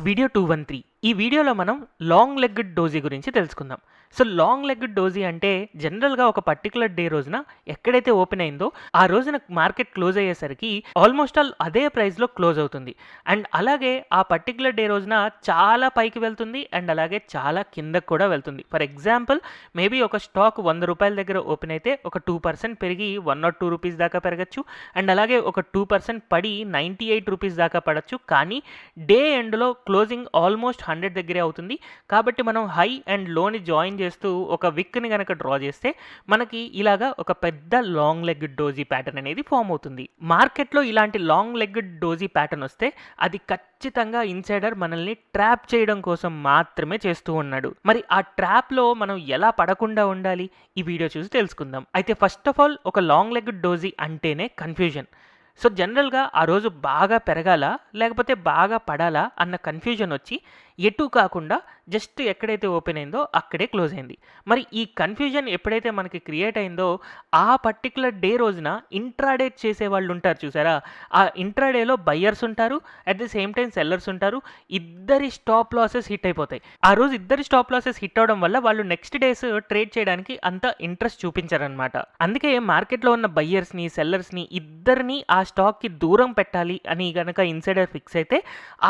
Video 213 ఈ వీడియోలో మనం లాంగ్ లెగ్డ్ డోజీ గురించి తెలుసుకుందాం. సో లాంగ్ లెగ్డ్ డోజీ అంటే జనరల్గా ఒక పర్టికులర్ డే రోజున ఎక్కడైతే ఓపెన్ అయిందో ఆ రోజున మార్కెట్ క్లోజ్ అయ్యేసరికి ఆల్మోస్ట్ ఆల్ అదే ప్రైస్లో క్లోజ్ అవుతుంది. అండ్ అలాగే ఆ పర్టికులర్ డే రోజున చాలా పైకి వెళ్తుంది అండ్ అలాగే చాలా కిందకు కూడా వెళ్తుంది. ఫర్ ఎగ్జాంపుల్ మేబీ ఒక స్టాక్ ₹100 దగ్గర ఓపెన్ అయితే ఒక 2% పెరిగి ₹1 or ₹2 దాకా పెరగచ్చు. అండ్ అలాగే ఒక 2% పడి ₹98 దాకా పడచ్చు. కానీ డే ఎండ్లో క్లోజింగ్ ఆల్మోస్ట్ 100 దగ్గరే అవుతుంది. కాబట్టి మనం హై అండ్ లోని జాయిన్ చేస్తూ ఒక విక్ని కనుక డ్రా చేస్తే మనకి ఇలాగా ఒక పెద్ద లాంగ్ లెగ్డ్ డోజీ ప్యాటర్న్ అనేది ఫామ్ అవుతుంది. మార్కెట్లో ఇలాంటి లాంగ్ లెగ్డ్ డోజీ ప్యాటర్న్ వస్తే అది ఖచ్చితంగా ఇన్సైడర్ మనల్ని ట్రాప్ చేయడం కోసం మాత్రమే చేస్తూ ఉన్నాడు. మరి ఆ ట్రాప్లో మనం ఎలా పడకుండా ఉండాలి ఈ వీడియో చూసి తెలుసుకుందాం. అయితే ఫస్ట్ ఆఫ్ ఆల్ ఒక లాంగ్ లెగ్డ్ డోజీ అంటేనే కన్ఫ్యూజన్. సో జనరల్గా ఆ రోజు బాగా పెరగాలా లేకపోతే బాగా పడాలా అన్న కన్ఫ్యూజన్ వచ్చి ఎటు కాకుండా జస్ట్ ఎక్కడైతే ఓపెన్ అయిందో అక్కడే క్లోజ్ అయింది. మరి ఈ కన్ఫ్యూజన్ ఎప్పుడైతే మనకి క్రియేట్ అయిందో ఆ పర్టికులర్ డే రోజున ఇంట్రాడే చేసే వాళ్ళు ఉంటారు చూసారా, ఆ ఇంట్రాడేలో బయ్యర్స్ ఉంటారు, at the same time sellers ఉంటారు. ఇద్దరి స్టాప్ లాసెస్ హిట్ అయిపోతాయి. ఆ రోజు ఇద్దరి స్టాప్ లాసెస్ హిట్ అవడం వల్ల వాళ్ళు నెక్స్ట్ డేస్ ట్రేడ్ చేయడానికి అంత ఇంట్రెస్ట్ చూపించారనమాట. అందుకే మార్కెట్లో ఉన్న బయ్యర్స్ని సెల్లర్స్ని ఇద్దరిని ఆ స్టాక్కి దూరం పెట్టాలి అని గనక ఇన్సైడర్ ఫిక్స్ అయితే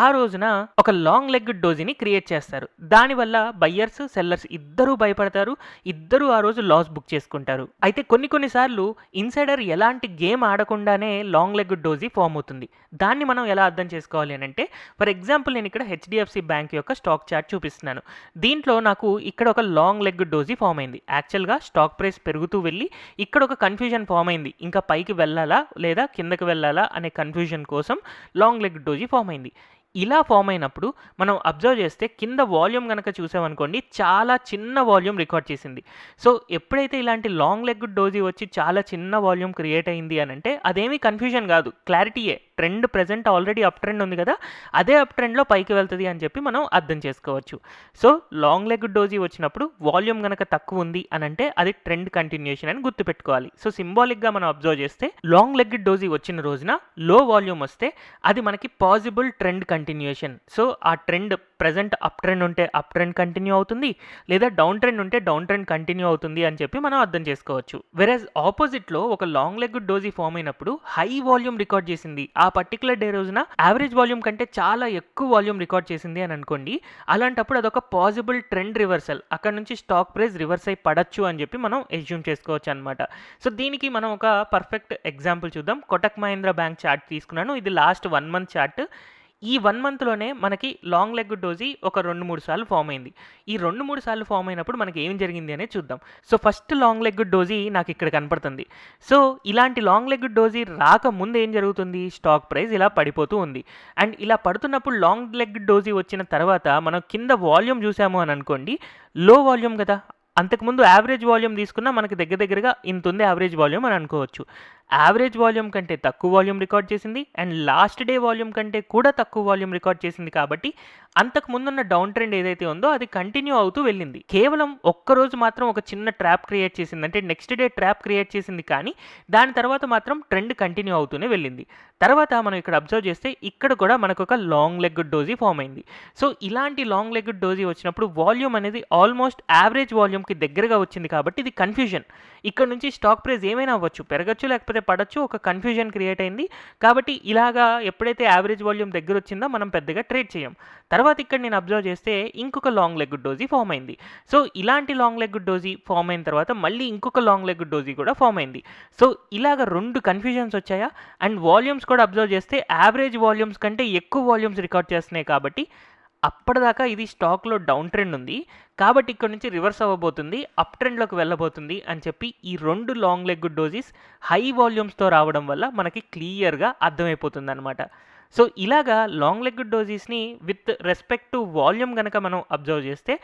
ఆ రోజున ఒక లాంగ్ లెగ్ డోజీని క్రియేట్ చేస్తారు. దానివల్ల బయ్యర్స్ సెల్లర్స్ ఇద్దరూ భయపడతారు, ఇద్దరూ ఆ రోజు లాస్ బుక్ చేసుకుంటారు. అయితే కొన్నిసార్లు ఇన్సైడర్ ఎలాంటి గేమ్ ఆడకుండానే లాంగ్ లెగ్ డోజీ ఫామ్ అవుతుంది. దాన్ని మనం ఎలా అర్థం చేసుకోవాలి అని అంటే, ఫర్ ఎగ్జాంపుల్ నేను ఇక్కడ హెచ్డిఎఫ్సి బ్యాంక్ యొక్క స్టాక్ చార్ట్ చూపిస్తున్నాను. దీంట్లో నాకు ఇక్కడ ఒక లాంగ్ లెగ్ డోజీ ఫామ్ అయింది. యాక్చువల్గా స్టాక్ ప్రైస్ పెరుగుతూ వెళ్ళి ఇక్కడ ఒక కన్ఫ్యూజన్ ఫామ్ అయింది. ఇంకా పైకి వెళ్ళాలా లేదా కిందకి వెళ్ళాలా అనే కన్ఫ్యూజన్ కోసం లాంగ్ లెగ్ డోజీ ఫామ్ అయింది. ఇలా ఫామ్ అయినప్పుడు మనం అబ్జర్వ్ చేస్తే కింద వాల్యూమ్ కనుక చూసామనుకోండి చాలా చిన్న వాల్యూమ్ రికార్డ్ చేసింది. సో ఎప్పుడైతే ఇలాంటి లాంగ్ లెగ్ డోజీ వచ్చి చాలా చిన్న వాల్యూమ్ క్రియేట్ అయింది అని అంటే అదేమీ కన్ఫ్యూజన్ కాదు, క్లారిటీయే. Trend present already up trend ఉంది కదా, అదే అప్ ట్రెండ్లో పైకి వెళ్తుంది అని చెప్పి మనం అర్థం చేసుకోవచ్చు. సో లాంగ్ లెగ్ డోజీ వచ్చినప్పుడు వాల్యూమ్ కనుక తక్కువ ఉంది అని అంటే అది ట్రెండ్ కంటిన్యూషన్ అని గుర్తుపెట్టుకోవాలి. సో సింబాలిక్గా మనం అబ్జర్వ్ చేస్తే లాంగ్ లెగ్ డోజీ వచ్చిన రోజున లో వాల్యూమ్ వస్తే అది మనకి పాసిబుల్ ట్రెండ్ కంటిన్యూషన్. సో ఆ ట్రెండ్ ప్రెజెంట్ అప్ ట్రెండ్ ఉంటే అప్ ట్రెండ్ కంటిన్యూ అవుతుంది, లేదా డౌన్ ట్రెండ్ ఉంటే డౌన్ ట్రెండ్ కంటిన్యూ అవుతుంది అని చెప్పి మనం అర్థం చేసుకోవచ్చు. వెరస్ ఆపోజిట్లో ఒక లాంగ్ లెగ్ డోజీ ఫామ్ అయినప్పుడు హై వాల్యూమ్ రికార్డ్ చేసింది, ఆ పర్టికులర్ డే రోజున యావరేజ్ వాల్యూమ్ కంటే చాలా ఎక్కువ వాల్యూమ్ రికార్డ్ చేసింది అని అనుకోండి. అలాంటప్పుడు అదొక పాసిబుల్ ట్రెండ్ రివర్సల్, అక్కడ నుంచి స్టాక్ ప్రైస్ రివర్స్ అయి పడచ్చు అని చెప్పి మనం ఎస్యూమ్ చేసుకోవచ్చు అనమాట. సో దీనికి మనం ఒక పర్ఫెక్ట్ ఎగ్జాంపుల్ చూద్దాం. కోటక్ మహీంద్రా బ్యాంక్ చార్ట్ తీసుకున్నాను. ఇది లాస్ట్ 1 month చార్ట్. ఈ 1 monthలోనే మనకి లాంగ్ లెగ్ డోజీ ఒక 2-3 సార్లు ఫామ్ అయింది. ఈ 2-3 సార్లు ఫామ్ అయినప్పుడు మనకి ఏం జరిగింది అనేది చూద్దాం. So first long leg doji నాకు ఇక్కడ కనపడుతుంది. సో ఇలాంటి లాంగ్ లెగ్ డోజీ రాకముందు ఏం జరుగుతుంది, స్టాక్ ప్రైస్ ఇలా పడిపోతూ ఉంది. అండ్ ఇలా పడుతున్నప్పుడు లాంగ్ లెగ్ డోజీ వచ్చిన తర్వాత మనం కింద వాల్యూమ్ చూసాము అని అనుకోండి, లో వాల్యూమ్ కదా. అంతకుముందు యావరేజ్ వాల్యూమ్ తీసుకున్నా మనకి దగ్గరగా ఇంత ఉంది యావరేజ్ వాల్యూమ్ అని అనుకోవచ్చు. యావరేజ్ వాల్యూమ్ కంటే తక్కువ వాల్యూమ్ రికార్డ్ చేసింది అండ్ లాస్ట్ డే వాల్యూమ్ కంటే కూడా తక్కువ వాల్యూమ్ రికార్డ్ చేసింది. కాబట్టి అంతకు ముందున్న డౌన్ ట్రెండ్ ఏదైతే ఉందో అది కంటిన్యూ అవుతూ వెళ్ళింది. కేవలం ఒక్కరోజు మాత్రం ఒక చిన్న ట్రాప్ క్రియేట్ చేసింది, అంటే నెక్స్ట్ డే ట్రాప్ క్రియేట్ చేసింది. కానీ దాని తర్వాత మాత్రం ట్రెండ్ కంటిన్యూ అవుతూనే వెళ్ళింది. తర్వాత మనం ఇక్కడ అబ్జర్వ్ చేస్తే ఇక్కడ కూడా మనకు ఒక లాంగ్ లెగ్ డోజీ ఫామ్ అయింది. సో ఇలాంటి లాంగ్ లెగ్ డోజీ వచ్చినప్పుడు వాల్యూమ్ అనేది ఆల్మోస్ట్ యావరేజ్ వాల్యూమ్కి దగ్గరగా వచ్చింది. కాబట్టి ఇది కన్ఫ్యూజన్. ఇక్కడ నుంచి స్టాక్ ప్రైస్ ఏమైనా అవ్వచ్చు, పెరగచ్చు లేకపోతే పడచ్చు, ఒక కన్ఫ్యూజన్ క్రియేట్ అయింది. కాబట్టి ఇలాగా ఎప్పుడైతే యావరేజ్ వాల్యూమ్ దగ్గర వచ్చిందో మనం పెద్దగా ట్రేడ్ చేయం. తర్వాత ఇక్కడ నేను అబ్జర్వ్ చేస్తే ఇంకొక లాంగ్ లెగ్ డోజీ ఫామ్ అయింది. సో ఇలాంటి లాంగ్ లెగ్ డోజీ ఫామ్ అయిన తర్వాత మళ్ళీ ఇంకొక లాంగ్ లెగ్ డోజీ కూడా ఫామ్ అయింది. సో ఇలాగ 2 కన్ఫ్యూజన్స్ వచ్చాయా. అండ్ వాల్యూమ్స్ కూడా అబ్జర్వ్ చేస్తే యావరేజ్ వాల్యూమ్స్ కంటే ఎక్కువ వాల్యూమ్స్ రికార్డ్ చేస్తున్నాయి. కాబట్టి అప్పటిదాకా ఇది స్టాక్లో డౌన్ ట్రెండ్ ఉంది, కాబట్టి ఇక్కడ నుంచి రివర్స్ అవ్వబోతుంది, అప్ ట్రెండ్లోకి వెళ్ళబోతుంది అని చెప్పి ఈ 2 లాంగ్ లెగ్ డోజీస్ హై వాల్యూమ్స్తో రావడం వల్ల మనకి క్లియర్గా అర్థమైపోతుంది అనమాట. సో ఇలాగా లాంగ్ లెగ్ డోజీస్ని విత్ రెస్పెక్ట్ టు వాల్యూమ్ కనుక మనం అబ్జర్వ్ చేస్తే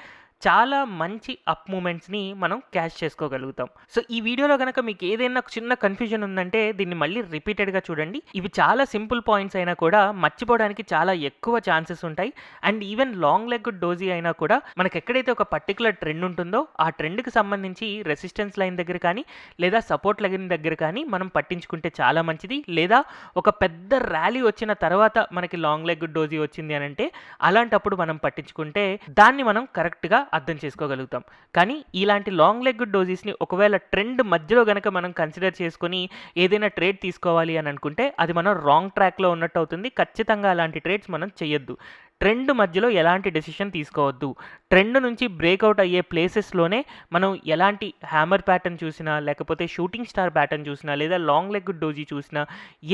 చాలా మంచి అప్ మూమెంట్స్‌ని మనం క్యాచ్ చేసుకోగలుగుతాం. సో, ఈ వీడియోలో గనక మీకు ఏదైనా చిన్న కన్‌ఫ్యూజన్ ఉందంటే దీన్ని మళ్ళీ రిపీటెడ్‌గా చూడండి. ఇవి చాలా సింపుల్ పాయింట్స్ అయినా కూడా మర్చిపోవడానికి చాలా ఎక్కువ ఛాన్సెస్ ఉంటాయి. And even long legged doji అయినా కూడా మనకెక్కడైతే ఒక పర్టిక్యులర్ ట్రెండ్ ఉంటుందో ఆ ట్రెండ్‌కి సంబంధించి రెసిస్టెన్స్ లైన్ దగ్గర కానీ, లేదా సపోర్ట్ లైన్ దగ్గర కానీ మనం పట్టించుకుంటే చాలా మంచిది. లేదా ఒక పెద్ద ర్యాలీ వచ్చిన తర్వాత మనకి లాంగ్ లెగ్డ్ డోజీ వచ్చింది అనంటే అలాంటప్పుడు మనం పట్టించుకుంటే దాన్ని మనం కరెక్ట్‌గా అర్థం చేసుకోగలుగుతాం. కానీ ఇలాంటి లాంగ్ లెగ్డ్ డోజీస్‌ని ఒకవేళ ట్రెండ్ మధ్యలో గనక మనం కన్సిడర్ చేసుకొని ఏదైనా ట్రేడ్ తీసుకోవాలి అని అనుకుంటే అది మనం రాంగ్ ట్రాక్‌లో ఉన్నట్టు అవుతుంది. ఖచ్చితంగా అలాంటి ట్రేడ్స్ మనం చేయొద్దు. ట్రెండ్ మధ్యలో ఎలాంటి డెసిషన్ తీసుకోవద్దు. ట్రెండ్ నుంచి బ్రేక్అవుట్ అయ్యే ప్లేసెస్‌లోనే మనం ఎలాంటి హ్యామర్ ప్యాటర్న్ చూసినా, లేకపోతే షూటింగ్ స్టార్ ప్యాటర్న్ చూసినా, లేదా లాంగ్ లెగ్డ్ డోజీ చూసినా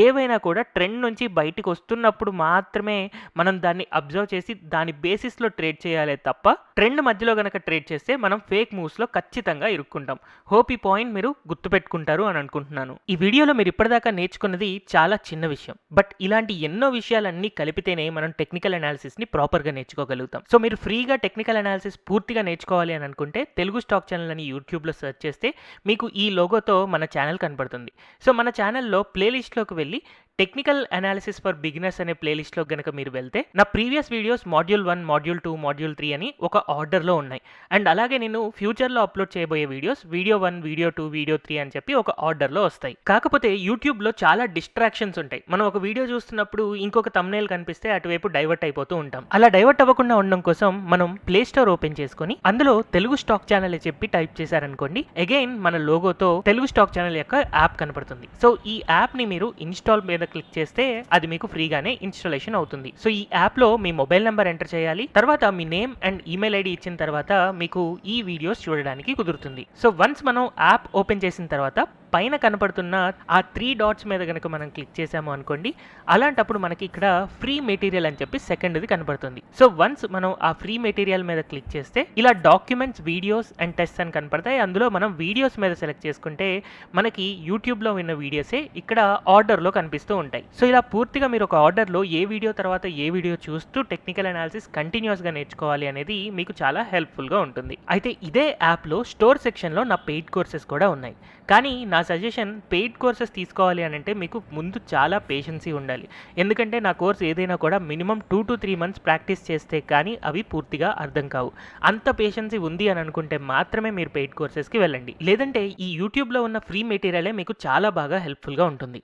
ఏవైనా కూడా ట్రెండ్ నుంచి బయటికి వస్తున్నప్పుడు మాత్రమే మనం దాన్ని అబ్జర్వ్ చేసి దాని బేసిస్‌లో ట్రేడ్ చేయాలే తప్ప ట్రెండ్ మధ్యలో గనక ట్రేడ్ చేస్తే మనం ఫేక్ మూవ్స్‌లో ఖచ్చితంగా ఇరుక్కుంటాం. హోప్ ఈ పాయింట్ మీరు గుర్తుపెట్టుకుంటారు అని అనుకుంటున్నాను. ఈ వీడియోలో మీరు ఇప్పటిదాకా నేర్చుకున్నది చాలా చిన్న విషయం. బట్ ఇలాంటి ఎన్నో విషయాలన్నీ కలిపితేనే మనం టెక్నికల్ అనాలిసిస్‌ని ప్రాపర్‌గా నేర్చుకోగలుగుతాం. సో మీరు ఫ్రీగా టెక్నికల్ అనాలిసిస్ పూర్తిగా నేర్చుకోవాలి అని అనుకుంటే తెలుగు స్టాక్ ఛానల్ అని యూట్యూబ్‌లో సెర్చ్ చేస్తే మీకు ఈ లోగోతో మన ఛానల్ కనపడుతుంది. సో మన ఛానల్‌లో ప్లేలిస్ట్‌లోకి వెళ్ళి టెక్నికల్ అనాలిసిస్ ఫర్ బిగినర్స్ అనే ప్లేలిస్ట్‌లో గనక మీరు వెళ్తే నా previous videos module 1, module 2, module 3 అని ఒక ఆర్డర్‌లో ఉన్నాయి. అండ్ అలాగే నేను ఫ్యూచర్‌లో అప్లోడ్ చేయబోయే వీడియోస్ వీడియో 1, వీడియో 2, వీడియో 3 అని చెప్పి ఒక ఆర్డర్‌లో వస్తాయి. కాకపోతే యూట్యూబ్‌లో చాలా డిస్ట్రాక్షన్స్ ఉంటాయి. మనం ఒక వీడియో చూస్తున్నప్పుడు ఇంకొక థంబ్‌నెయిల్ కనిపిస్తే అటువైపు డైవర్ట్ అయిపోతూ ఉంటాం. అలా డైవర్ట్ అవ్వకుండా ఉండడం కోసం మనం ప్లే స్టోర్ ఓపెన్ చేసుకొని అందులో తెలుగు స్టాక్ ఛానల్ అని చెప్పి టైప్ చేశారనుకోండి. అగైన్ మన లోగోతో తెలుగు స్టాక్ ఛానల్ యొక్క యాప్ కనపడుతుంది. సో ఈ యాప్‌ని మీరు ఇన్‌స్టాల్ మీద క్లిక్ చేస్తే అది మీకు ఫ్రీగానే ఇన్‌స్టాలేషన్ అవుతుంది. సో ఈ యాప్‌లో మీ మొబైల్ నంబర్ ఎంటర్ చేయాలి. తర్వాత మీ నేమ్ అండ్ ఈమెయిల్ ఐడి ఇచ్చిన తర్వాత మీకు ఈ వీడియోస్ చూడడానికి కుదురుతుంది. సో వన్స్ మనం యాప్ ఓపెన్ చేసిన తర్వాత పైన కనపడుతున్న ఆ 3 డాట్స్ మీద గనక మనం క్లిక్ చేసాము అనుకోండి, అలాంటప్పుడు మనకి ఇక్కడ ఫ్రీ మెటీరియల్ అని చెప్పి సెకండ్‌ది కనపడుతుంది. సో వన్స్ మనం ఆ ఫ్రీ మెటీరియల్ మీద క్లిక్ చేస్తే ఇలా డాక్యుమెంట్స్, వీడియోస్ అండ్ టెస్ట్స్ అని కనపడతాయి. అందులో మనం వీడియోస్ మీద సెలెక్ట్ చేసుకుంటే మనకి యూట్యూబ్‌లో ఉన్న వీడియోసే ఇక్కడ ఆర్డర్‌లో కనిపిస్తూ ఉంటాయి. సో ఇలా పూర్తిగా మీరు ఒక ఆర్డర్‌లో ఏ వీడియో తర్వాత ఏ వీడియో చూస్తూ టెక్నికల్ అనాలిసిస్ కంటిన్యూస్‌గా నేర్చుకోవాలి అనేది మీకు చాలా హెల్ప్‌ఫుల్‌గా ఉంటుంది. అయితే ఇదే యాప్‌లో స్టోర్ సెక్షన్‌లో నా పెయిడ్ కోర్సెస్ కూడా ఉన్నాయి. కానీ నా సజెషన్ పెయిడ్ కోర్సెస్ తీసుకోవాలి అని అంటే మీకు ముందు చాలా పేషెన్సీ ఉండాలి. ఎందుకంటే నా కోర్స్ ఏదైనా కూడా మినిమం 2-3 మంత్స్ ప్రాక్టీస్ చేస్తే కానీ అవి పూర్తిగా అర్థం కావు. అంత పేషెన్సీ ఉంది అని అనుకుంటే మాత్రమే మీరు పెయిడ్ కోర్సెస్‌కి వెళ్ళండి. లేదంటే ఈ యూట్యూబ్‌లో ఉన్న ఫ్రీ మెటీరియలే మీకు చాలా బాగా హెల్ప్‌ఫుల్‌గా ఉంటుంది.